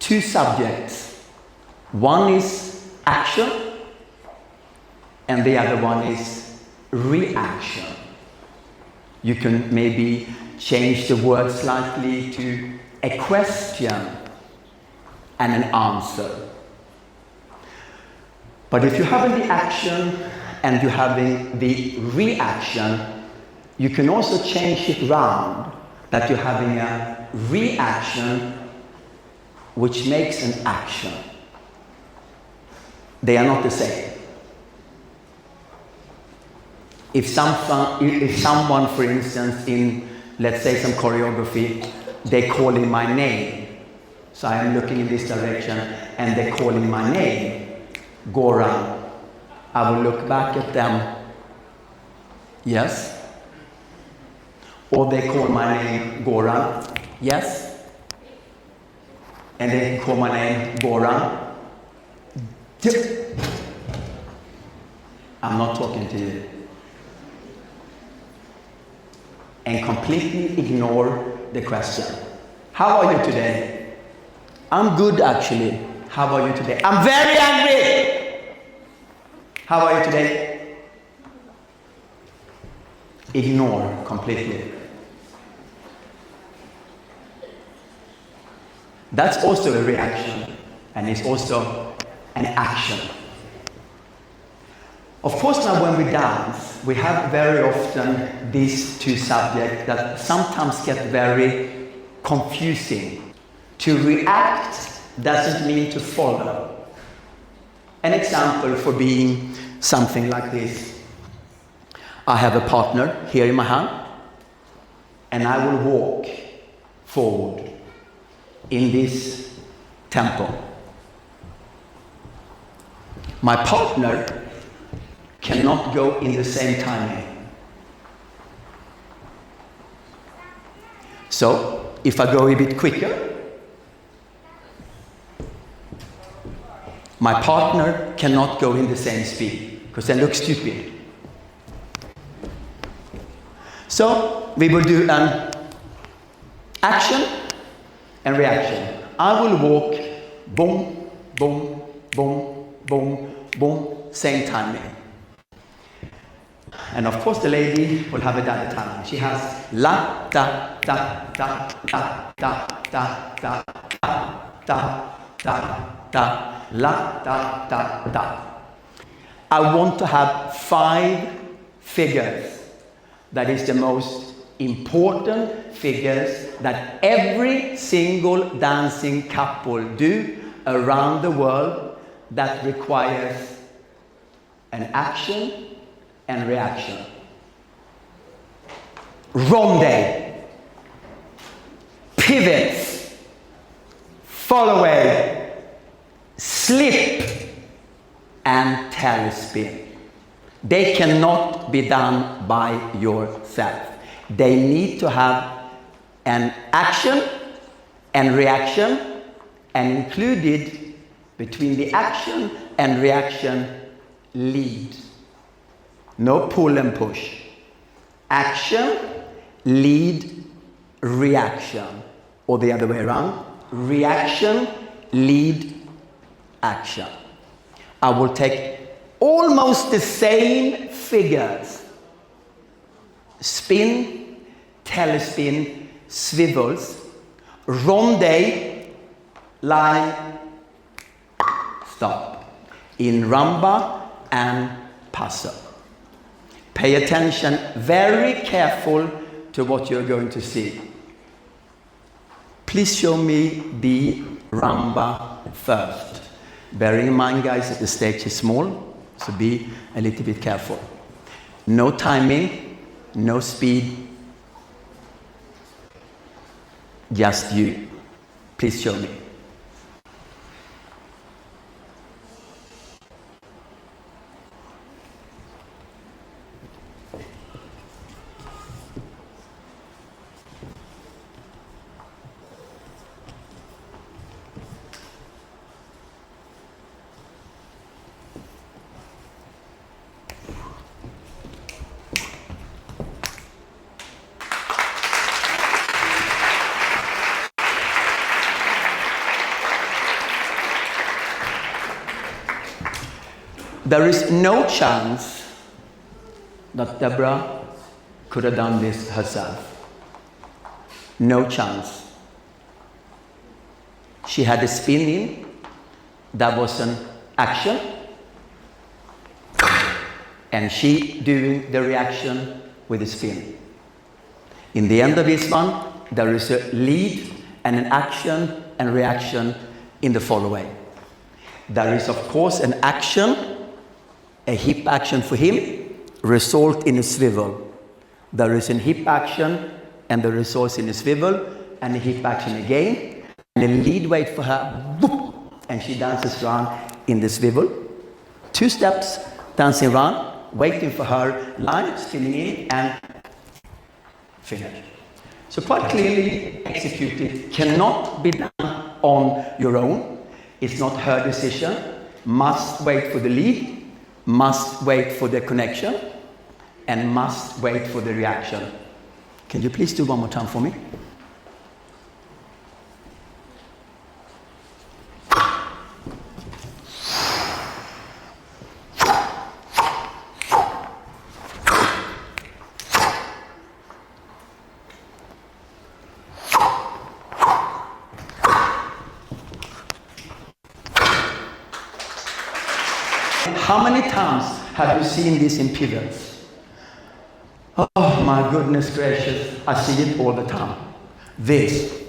two subjects. One is action, and the other one is reaction. You can maybe change the word slightly to a question and an answer. But if you're having the action and you're having the reaction, you can also change it round, that you're having a reaction which makes an action. They are not the same. If someone, for instance, in, let's say, some choreography, they call in my name. So I am looking in this direction and they call in my name, Goran. I will look back at them, yes. Or they call my name Goran, yes. And they call my name Goran. I'm not talking to you. And completely ignore the question. How are you today? I'm good, actually. How are you today? I'm very angry. How are you today? Ignore completely. That's also a reaction, and it's also an action. Of course, now when we dance, we have very often these two subjects that sometimes get very confusing. To react doesn't mean to follow. An example for being something like this. I have a partner here in my hand, and I will walk forward in this tempo. My partner cannot go in the same timing. So, if I go a bit quicker, my partner cannot go in the same speed, because they look stupid. So, we will do an action and reaction. I will walk boom, boom, boom, boom, boom, same timing. And of course the lady will have it at a time. She has la, da, da, da, da, da, da, da, da, da, da, da, la, da, da, da. I want to have 5 figures. That is the most important figures that every single dancing couple do around the world that requires an action and reaction. Ronde, pivots, follow away, slip, and tail spin. They cannot be done by yourself. They need to have an action and reaction, and included between the action and reaction, lead. No pull and push. Action, lead, reaction. Or the other way around. Reaction, lead, action. I will take almost the same figures. Spin, telespin, swivels, ronde, line, stop. In rumba and paso. Pay attention, very careful to what you're going to see. Please show me the rumba first. Bearing in mind, guys, that the stage is small, so be a little bit careful. No timing, no speed, just you. Please show me. There is no chance that Deborah could have done this herself. No chance. She had a spin in, that was an action, and she doing the reaction with a spin. In the end of this one, there is a lead and an action and reaction in the following. There is, of course, an action, a hip action for him, result in a swivel. There is a hip action and the results in a swivel, and a hip action again, and a lead weight for her, whoop, and she dances around in the swivel. 2 steps, dancing around, waiting for her line, spinning in, and finish. So quite clearly executed, cannot be done on your own. It's not her decision. Must wait for the lead, must wait for the connection, and must wait for the reaction. Can you please do one more time for me? How many times have you seen this in pivots? Oh my goodness gracious, I see it all the time. This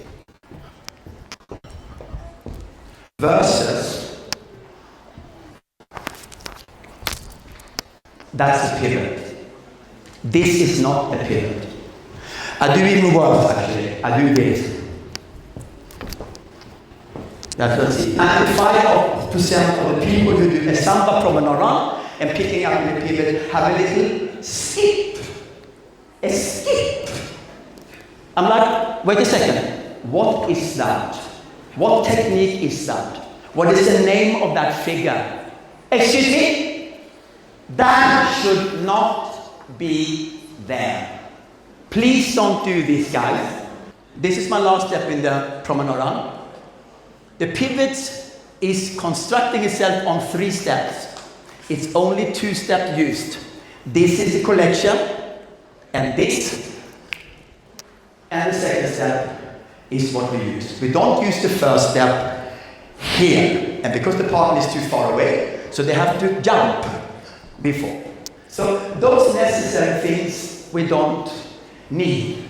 versus that's a pivot. This is not a pivot. I do even worse actually. I do this. That's what I see. 95% of the people who do a samba promenade run and picking up in the pivot have a little skip. A skip. I'm like, wait a second. What is that? What technique is that? What is the name of that figure? Excuse me? That should not be there. Please don't do this, guys. This is my last step in the promenade run. The pivot is constructing itself on 3 steps. It's only 2 steps used. This is the collection, and this, and the second step is what we use. We don't use the first step here, and because the partner is too far away, so they have to jump before. So those necessary things we don't need.